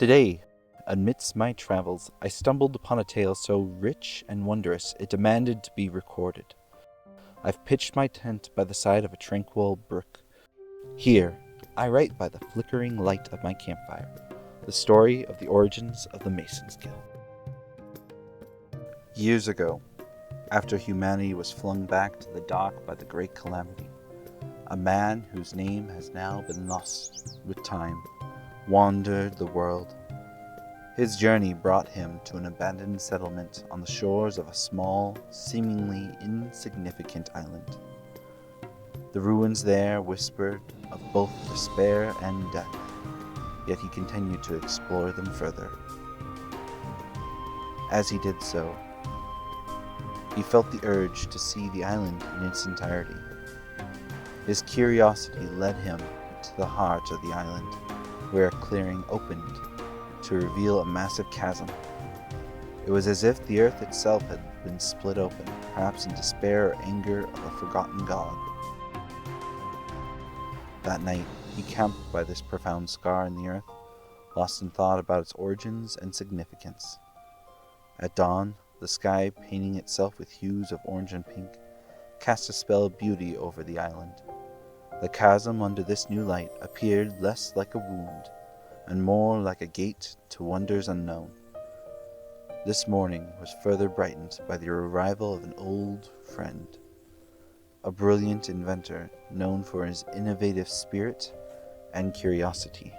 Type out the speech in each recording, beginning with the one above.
Today, amidst my travels, I stumbled upon a tale so rich and wondrous it demanded to be recorded. I've pitched my tent by the side of a tranquil brook. Here, I write by the flickering light of my campfire, the story of the origins of the Mason's Guild. Years ago, after humanity was flung back to the dark by the Great Calamity, a man whose name has now been lost with time wandered the world. His journey brought him to an abandoned settlement on the shores of a small, seemingly insignificant island. The ruins there whispered of both despair and death, yet he continued to explore them further. As he did so, he felt the urge to see the island in its entirety. His curiosity led him to the heart of the island, where a clearing opened to reveal a massive chasm. It was as if the earth itself had been split open, perhaps in despair or anger of a forgotten god. That night, he camped by this profound scar in the earth, lost in thought about its origins and significance. At dawn, the sky, painting itself with hues of orange and pink, cast a spell of beauty over the island. The chasm under this new light appeared less like a wound, and more like a gate to wonders unknown. This morning was further brightened by the arrival of an old friend, a brilliant inventor known for his innovative spirit and curiosity.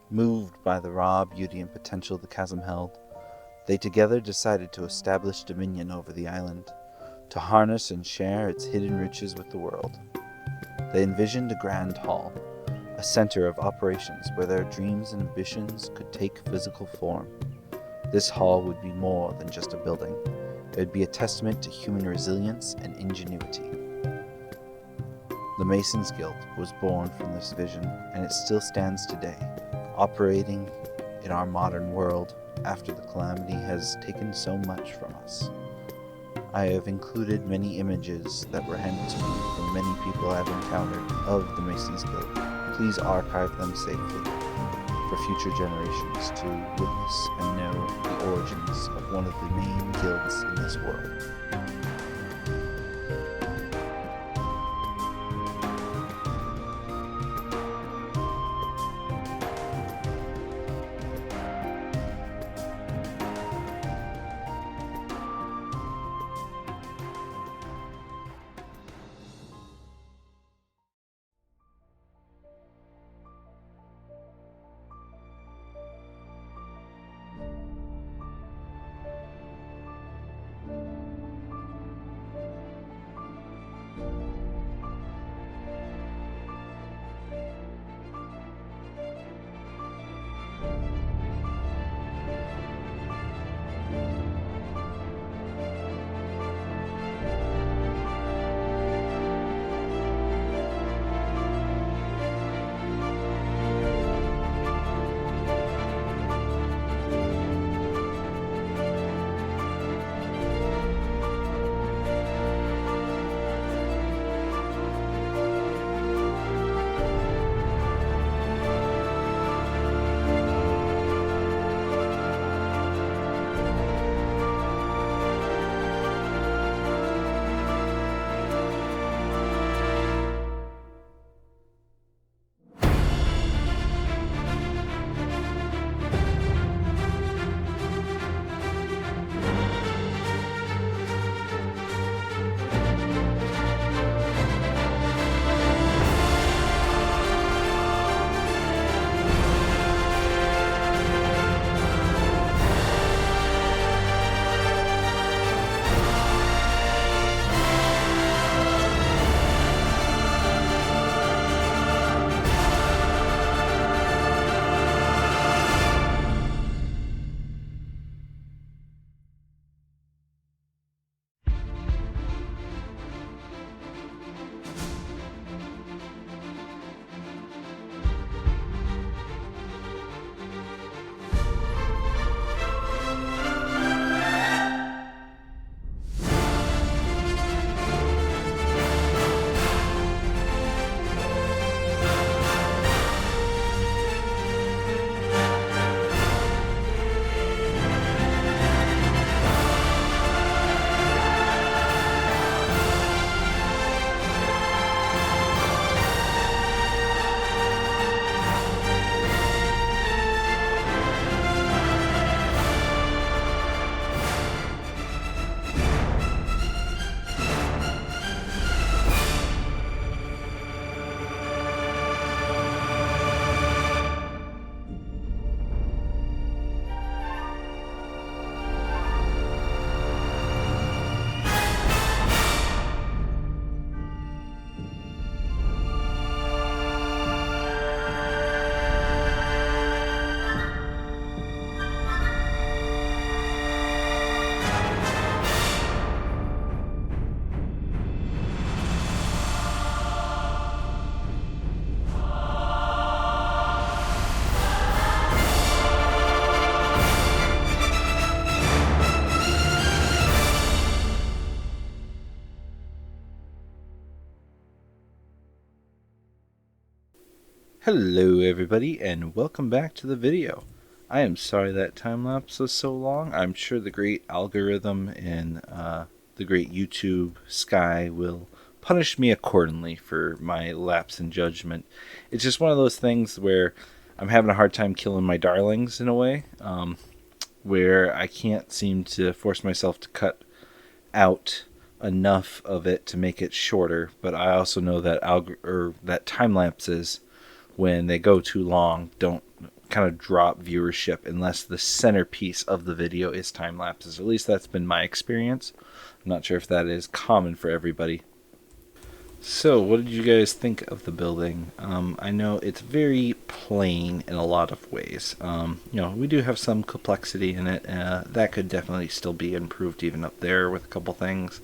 Moved by the raw beauty and potential the chasm held, they together decided to establish dominion over the island, to harness and share its hidden riches with the world. They envisioned a grand hall, a center of operations where their dreams and ambitions could take physical form. This hall would be more than just a building. It would be a testament to human resilience and ingenuity. The Mason's Guild was born from this vision, and it still stands today, operating in our modern world after the calamity has taken so much from us. I have included many images that were handed to me from many people I have encountered of the Mason's Guild. Please archive them safely for future generations to witness and know the origins of one of the main guilds in this world. Hello everybody and welcome back to the video. I am sorry that time lapse was so long. I'm sure the great algorithm and the great YouTube sky will punish me accordingly for my lapse in judgment. It's just one of those things where I'm having a hard time killing my darlings in a way, where I can't seem to force myself to cut out enough of it to make it shorter, but I also know that that time lapses, when they go too long, don't kind of drop viewership unless the centerpiece of the video is time lapses. At least that's been my experience. I'm not sure if that is common for everybody. So, what did you guys think of the building? I know it's very plain in a lot of ways. We do have some complexity in it. That could definitely still be improved even up there with a couple things.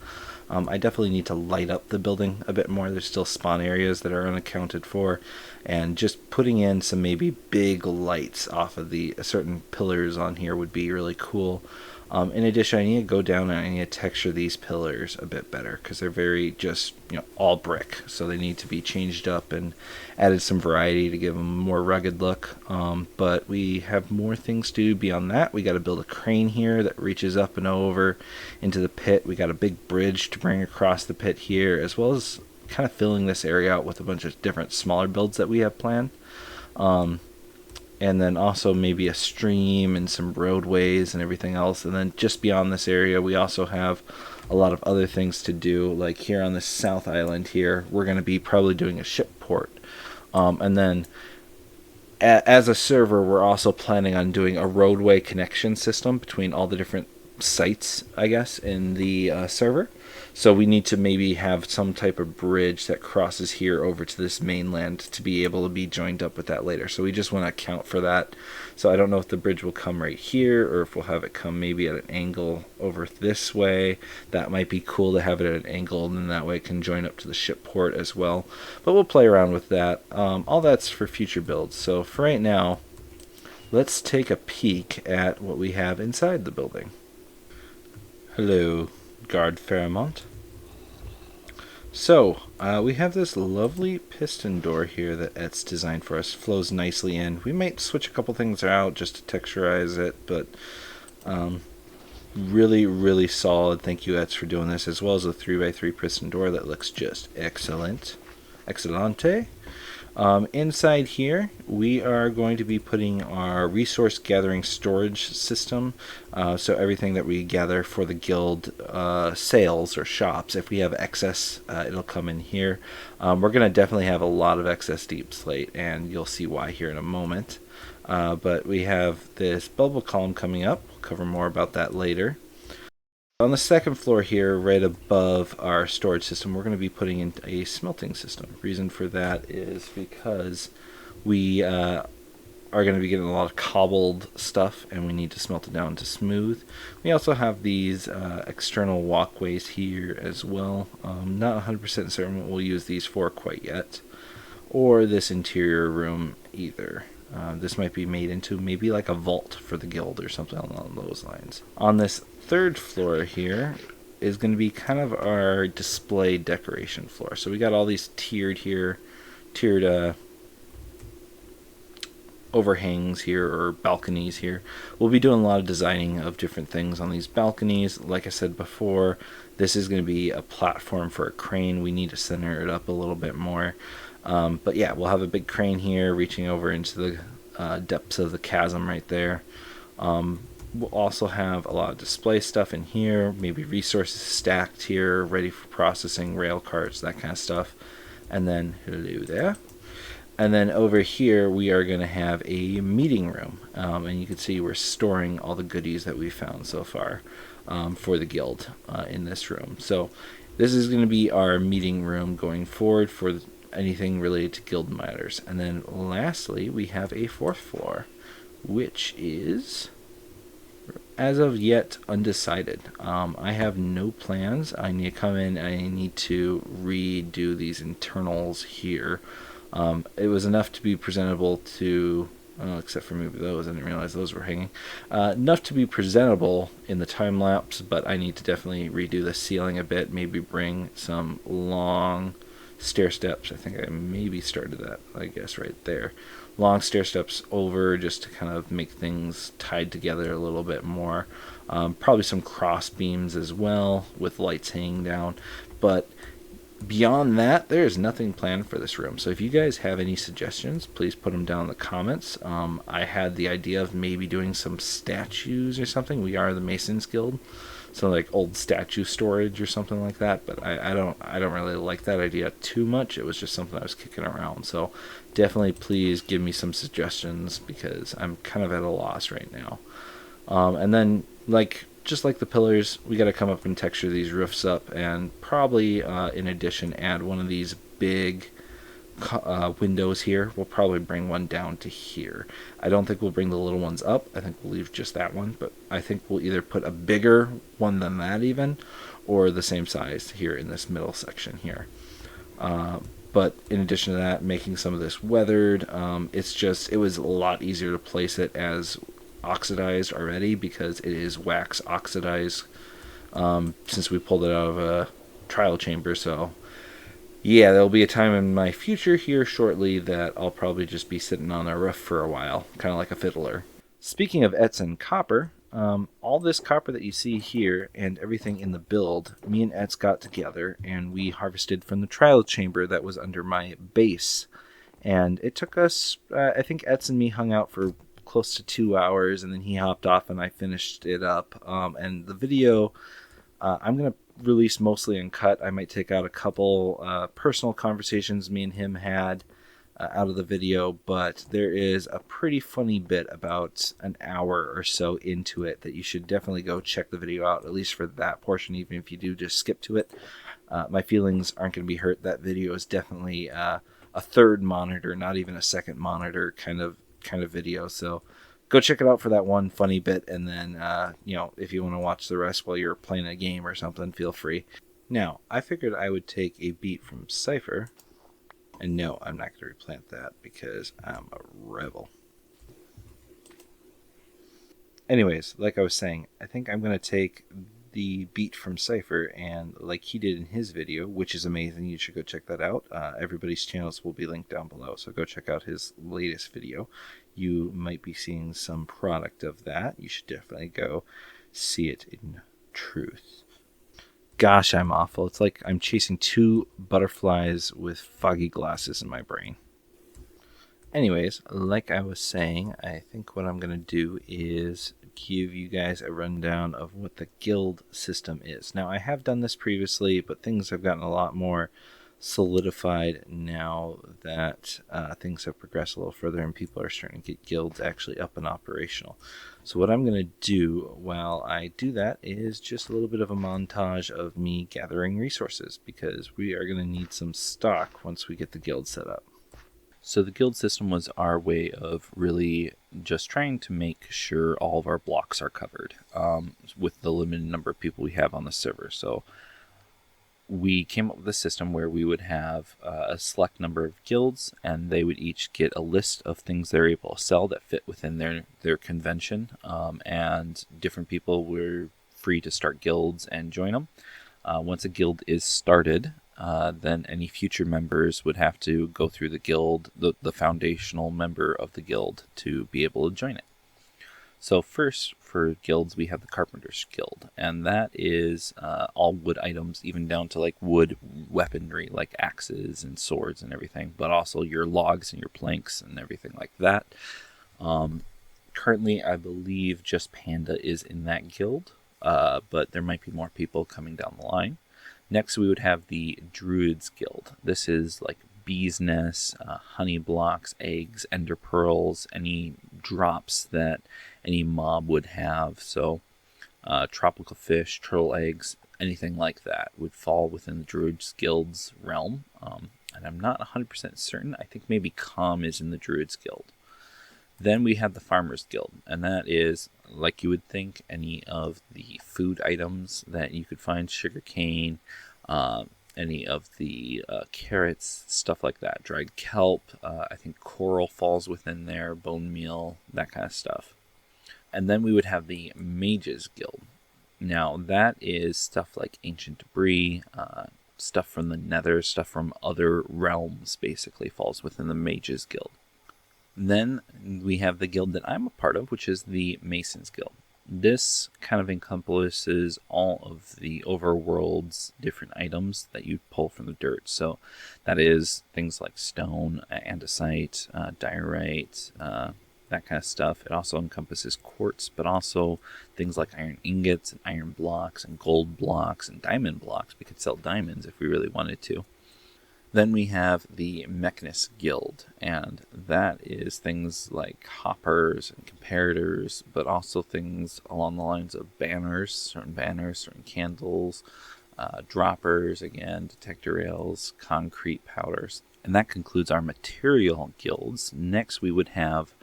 I definitely need to light up the building a bit more. There's still spawn areas that are unaccounted for, and just putting in some maybe big lights off of the certain pillars on here would be really cool. In addition, I need to go down and I need to texture these pillars a bit better because they're very just all brick, so they need to be changed up and added some variety to give them a more rugged look. But we have more things to do beyond that. We got to build a crane here that reaches up and over into the pit. We got a big bridge to bring across the pit here, as well as kind of filling this area out with a bunch of different smaller builds that we have planned. And then also maybe a stream and some roadways and everything else. And then just beyond this area, we also have a lot of other things to do. Like here on the South Island here, we're going to be probably doing a ship port. And then as a server, we're also planning on doing a roadway connection system between all the different sites, I guess, in the server. So we need to maybe have some type of bridge that crosses here over to this mainland to be able to be joined up with that later. So we just want to account for that. So I don't know if the bridge will come right here or if we'll have it come maybe at an angle over this way. That might be cool to have it at an angle, and then that way it can join up to the ship port as well. But we'll play around with that. All that's for future builds. So for right now, let's take a peek at what we have inside the building. Hello, Guard Fairmont. So, we have this lovely piston door here that Et's designed for us. Flows nicely in. We might switch a couple things out just to texturize it, but really, really solid. Thank you, Et's, for doing this, as well as a 3x3 piston door that looks just excellent. Excellente. Inside here, we are going to be putting our resource gathering storage system. So everything that we gather for the guild sales or shops, if we have excess, it'll come in here. We're going to definitely have a lot of excess deep slate, and you'll see why here in a moment. But we have this bubble column coming up. We'll cover more about that later. On the second floor here, right above our storage system, we're going to be putting in a smelting system. Reason for that is because we are going to be getting a lot of cobbled stuff, and we need to smelt it down to smooth. We also have these external walkways here as well. Not 100% certain what we'll use these for quite yet, or this interior room either. This might be made into maybe like a vault for the guild or something along those lines. On this third floor here is going to be kind of our display decoration floor. So we got all these tiered overhangs here, or balconies here. We'll be doing a lot of designing of different things on these balconies. Like I said before, this is going to be a platform for a crane. We need to center it up a little bit more. But yeah, we'll have a big crane here reaching over into the depths of the chasm right there. We'll also have a lot of display stuff in here, maybe resources stacked here, ready for processing, rail carts, that kind of stuff. And then, hello there. And then over here, we are going to have a meeting room. And you can see we're storing all the goodies that we found so far for the guild in this room. So this is going to be our meeting room going forward for anything related to guild matters. And then lastly, we have a fourth floor, which is, as of yet, undecided. I have no plans. I need to come in and I need to redo these internals here. It was enough to be presentable to, except for maybe those, I didn't realize those were hanging. Enough to be presentable in the time lapse, but I need to definitely redo the ceiling a bit, maybe bring some long stair steps. I think I maybe started that, I guess, right there. Long stair steps over just to kind of make things tied together a little bit more. Probably some cross beams as well with lights hanging down. But beyond that, there is nothing planned for this room. So if you guys have any suggestions, please put them down in the comments. I had the idea of maybe doing some statues or something. We are the Masons Guild, so like old statue storage or something like that. But I don't really like that idea too much. It was just something I was kicking around. So definitely please give me some suggestions because I'm kind of at a loss right now. And then just like the pillars, we got to come up and texture these roofs up, and probably in addition add one of these big windows here. We'll probably bring one down to here. I don't think we'll bring the little ones up. I think we'll leave just that one, but I think we'll either put a bigger one than that even, or the same size here in this middle section here. But in addition to that, making some of this weathered, it was a lot easier to place it as oxidized already because it is wax oxidized since we pulled it out of a trial chamber. So yeah, there'll be a time in my future here shortly that I'll probably just be sitting on a roof for a while, kind of like a fiddler. Speaking of Etzen copper, all this copper that you see here and everything in the build, me and Etz got together and we harvested from the trial chamber that was under my base. And it took us, I think Etz and me hung out for close to 2 hours, and then he hopped off and I finished it up. And the video I'm going to release mostly uncut. I might take out a couple personal conversations me and him had out of the video, but there is a pretty funny bit about an hour or so into it that you should definitely go check the video out, at least for that portion, even if you do just skip to it. My feelings aren't going to be hurt. That video is definitely a third monitor, not even a second monitor kind of video. So go check it out for that one funny bit, and then if you want to watch the rest while you're playing a game or something, feel free. Now, I figured I would take a beat from Cypher, and no, I'm not going to replant that because I'm a rebel. Anyways, like I was saying, I think I'm going to take the beat from Cypher, and like he did in his video, which is amazing, you should go check that out. Everybody's channels will be linked down below, so go check out his latest video. You might be seeing some product of that. You should definitely go see it in truth. Gosh, I'm awful. It's like I'm chasing two butterflies with foggy glasses in my brain. Anyways, like I was saying, I think what I'm going to do is give you guys a rundown of what the guild system is. Now, I have done this previously, but things have gotten a lot more solidified now that things have progressed a little further and people are starting to get guilds actually up and operational. So what I'm going to do while I do that is just a little bit of a montage of me gathering resources, because we are going to need some stock once we get the guild set up. So the guild system was our way of really just trying to make sure all of our blocks are covered with the limited number of people we have on the server. So we came up with a system where we would have a select number of guilds, and they would each get a list of things they're able to sell that fit within their convention, and different people were free to start guilds and join them. Once a guild is started, then any future members would have to go through the guild, the foundational member of the guild, to be able to join it. So first, for guilds, we have the Carpenter's Guild, and that is all wood items, even down to like wood weaponry, like axes and swords and everything, but also your logs and your planks and everything like that. Currently, I believe just Panda is in that guild, but there might be more people coming down the line. Next, we would have the Druid's Guild. This is like bees' nests, honey blocks, eggs, ender pearls, any drops that any mob would have. So tropical fish, turtle eggs, anything like that would fall within the Druid's Guild's realm. And I'm not 100% certain. I think maybe Calm is in the Druid's Guild. Then we have the Farmer's Guild, and that is, like you would think, any of the food items that you could find, sugarcane, any of the carrots, stuff like that, dried kelp, I think coral falls within there, bone meal, that kind of stuff. And then we would have the Mage's Guild. Now that is stuff like ancient debris, stuff from the Nether, stuff from other realms, basically falls within the Mages Guild. Then we have the guild that I'm a part of, which is the Masons Guild. This kind of encompasses all of the overworld's different items that you pull from the dirt. So that is things like stone, andesite, diorite, that kind of stuff. It also encompasses quartz, but also things like iron ingots and iron blocks and gold blocks and diamond blocks. We could sell diamonds if we really wanted to. Then we have the Mechanist Guild, and that is things like hoppers and comparators, but also things along the lines of banners, certain candles, droppers, again, detector rails, concrete powders. And that concludes our material guilds. Next we would have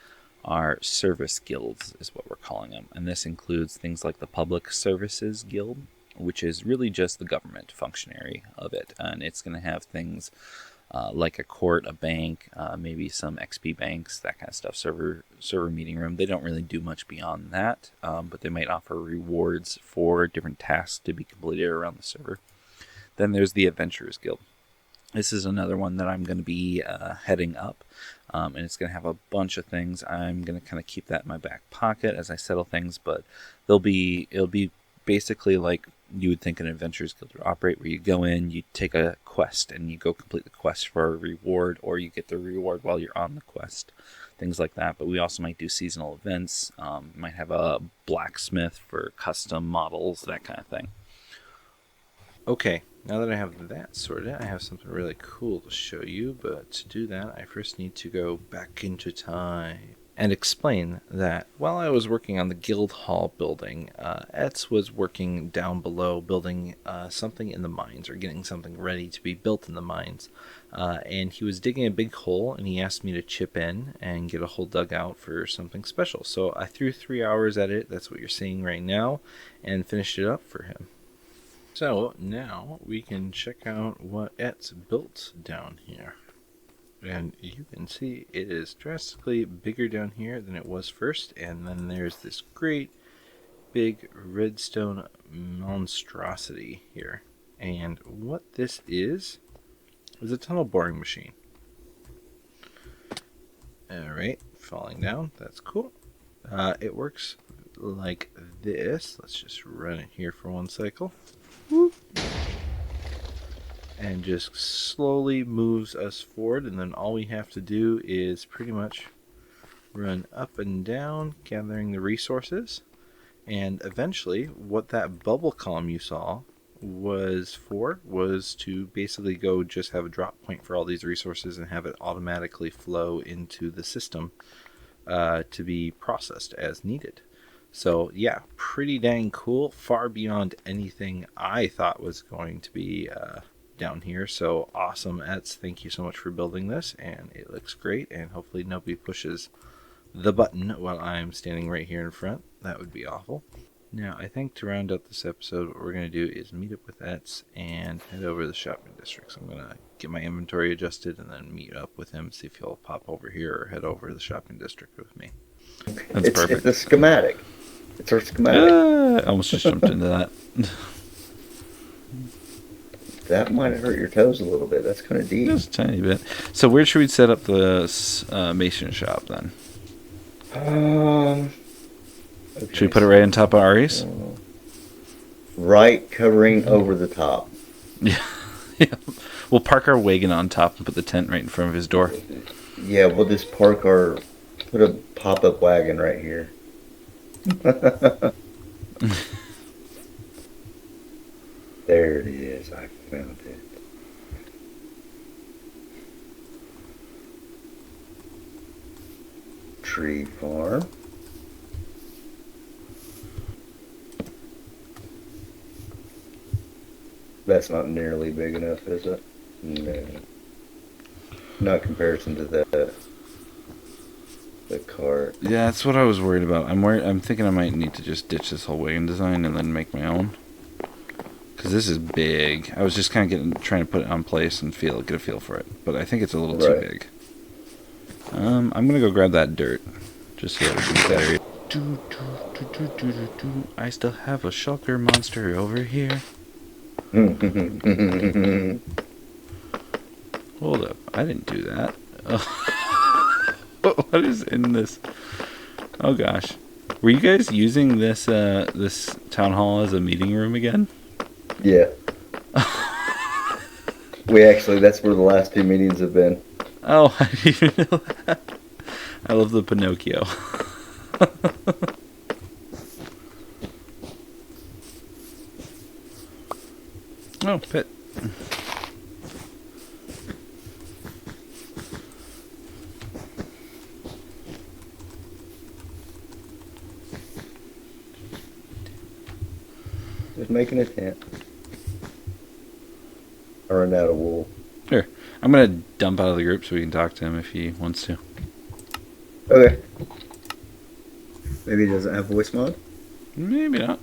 our service guilds, is what we're calling them. And this includes things like the Public Services Guild, which is really just the government functionary of it. And it's going to have things like a court, a bank, maybe some XP banks, that kind of stuff, server meeting room. They don't really do much beyond that, but they might offer rewards for different tasks to be completed around the server. Then there's the Adventurers Guild. This is another one that I'm going to be heading up, and it's going to have a bunch of things. I'm going to kind of keep that in my back pocket as I settle things, but it'll be basically like you would think an Adventurers Guild would operate, where you go in, you take a quest, and you go complete the quest for a reward, or you get the reward while you're on the quest, things like that. But we also might do seasonal events, might have a blacksmith for custom models, that kind of thing. Okay, now that I have that sorted, I have something really cool to show you, but to do that, I first need to go back into time and explain that while I was working on the guild hall building, Etz was working down below building something in the mines, or getting something ready to be built in the mines. And he was digging a big hole, and he asked me to chip in and get a hole dug out for something special. So I threw 3 hours at it, that's what you're seeing right now, and finished it up for him. So now we can check out what Etz built down here. And you can see it is drastically bigger down here than it was first. And then there's this great big redstone monstrosity here. And what this is a tunnel boring machine. Alright, falling down. That's cool. It works like this. Let's just run it here for one cycle. Whoop. And just slowly moves us forward, and then all we have to do is pretty much run up and down, gathering the resources. And eventually, what that bubble column you saw was to basically go just have a drop point for all these resources and have it automatically flow into the system to be processed as needed. So yeah, pretty dang cool, far beyond anything I thought was going to be down here. So awesome, Etz, thank you so much for building this, and it looks great, and hopefully nobody pushes the button while I'm standing right here in front. That would be awful. Now I think to round out this episode, what we're going to do is meet up with Etz and head over to the shopping district. So I'm going to get my inventory adjusted and then meet up with him, see if he'll pop over here or head over to the shopping district with me. That's perfect. It's a schematic. It's our schematic. I almost just jumped into that. That might hurt your toes a little bit. That's kind of deep. Just a tiny bit. So where should we set up the mason shop then? Okay, should we put it right on top of Ari's? Right, covering over the top. Yeah. Yeah. We'll park our wagon on top and put the tent right in front of his door. Yeah, we'll just put a pop-up wagon right here. There it is. I found it. Tree farm. That's not nearly big enough, is it? No. Not in comparison to the cart. Yeah, that's what I was worried about. I'm thinking I might need to just ditch this whole wagon design and then make my own. Because this is big. I was just kind of trying to put it on place and get a feel for it. But I think it's a little too big. I'm going to go grab that dirt. Just so that we can get that area. I still have a shulker monster over here. Hold up. I didn't do that. What is in this? Oh gosh. Were you guys using this town hall as a meeting room again? Yeah. That's where the last 2 meetings have been. Oh, I didn't even know that. I love the Pinocchio. Oh, Pit. Just making a tent. I run out of wool. Here, I'm gonna dump out of the group so we can talk to him if he wants to. Okay. Maybe he doesn't have voice mod? Maybe not.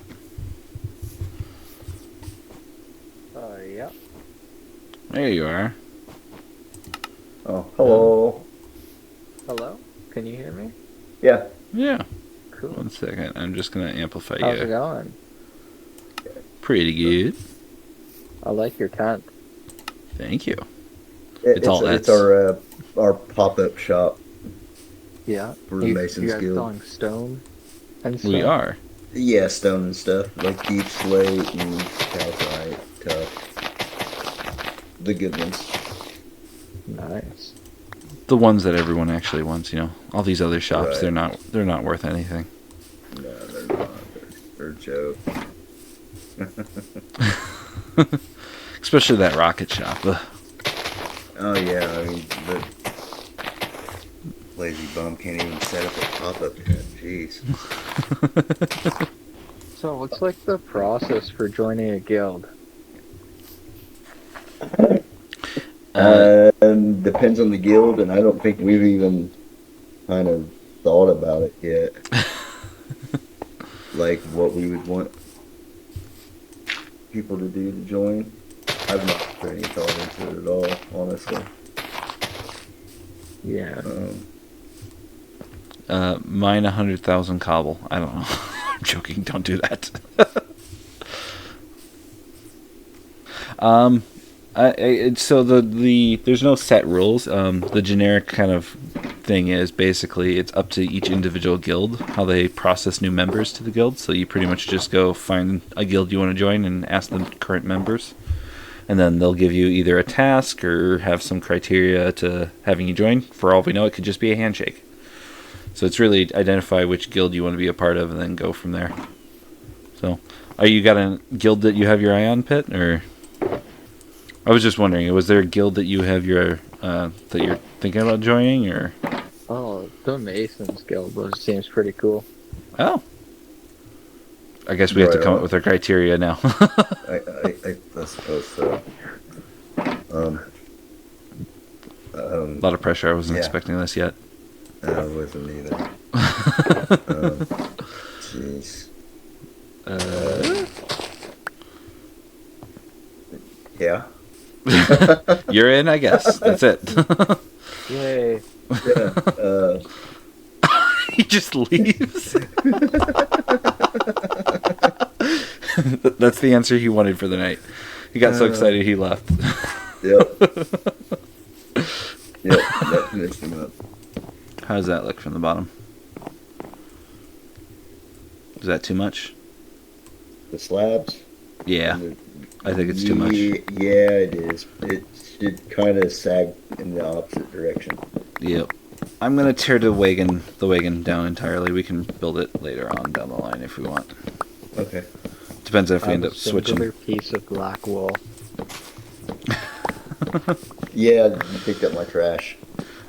Yeah. There you are. Oh, hello. Hello? Can you hear me? Yeah. Yeah. Cool. 1 second. I'm just gonna amplify How's it you. going? Pretty good. I like your tent. Thank you. It's all it's Eds. our pop-up shop Yeah. for the Masons you guys Guild. selling stone and stuff? We are. Yeah, stone and stuff. Like deep slate and calcite, tough. The good ones. Nice. The ones that everyone actually wants, you know. All these other shops, Right. they're not worth anything. No, they're not. They're a joke. Especially that rocket shop. Ugh. Oh yeah, I mean the lazy bum can't even set up a pop-up tent. Jeez. So what's like the process for joining a guild? Depends on the guild, and I don't think we've even kind of thought about it yet. Like what we would want people to do to join. I've not put any thought into it at all, honestly. Yeah. Mine 100,000 cobble. I don't know. I'm joking. Don't do that. So there's no set rules. The generic kind of thing is basically it's up to each individual guild how they process new members to the guild. So you pretty much just go find a guild you want to join and ask the current members, and then they'll give you either a task or have some criteria to having you join. For all we know, it could just be a handshake. So it's really identify which guild you want to be a part of and then go from there. So, you got a guild that you have your eye on, Pit, or? I was just wondering, was there a guild that you have your that you're thinking about joining, or? Oh, the Masons Guild seems pretty cool. Oh, I guess we have to Right come on. up with our criteria now. I suppose so. A lot of pressure. I wasn't Yeah. expecting this yet. I wasn't either. Jeez. Yeah. You're in, I guess. That's it. Yay. Yeah. He just leaves. That's the answer he wanted for the night. He got so excited he left. Yep. Yep. That finished him up. How does that look from the bottom? Is that too much? The slabs. Yeah, I think it's too much. Yeah, it is. It should kind of sag in the opposite direction. Yep. I'm gonna tear the wagon down entirely. We can build it later on down the line if we want. Okay. Depends if we I end have up a singular switching. piece of black wool. Yeah, you picked up my trash.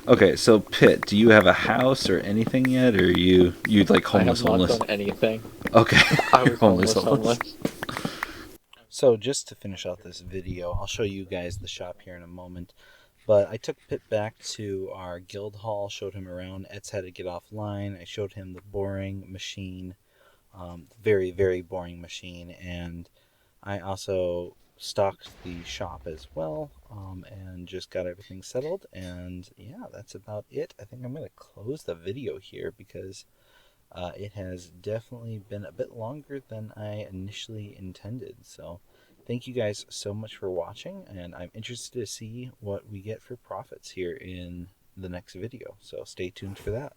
Okay, so Pitt, do you have a house or anything yet, or you like homeless? I have not Homeless? done anything. Okay, I You're was homeless. So just to finish out this video, I'll show you guys the shop here in a moment. But I took Pitt back to our guild hall, showed him around. Etz had to get offline. I showed him the boring machine, very, very boring machine. And I also stocked the shop as well, and just got everything settled. And yeah, that's about it. I think I'm going to close the video here because it has definitely been a bit longer than I initially intended. So thank you guys so much for watching, and I'm interested to see what we get for profits here in the next video. So stay tuned for that.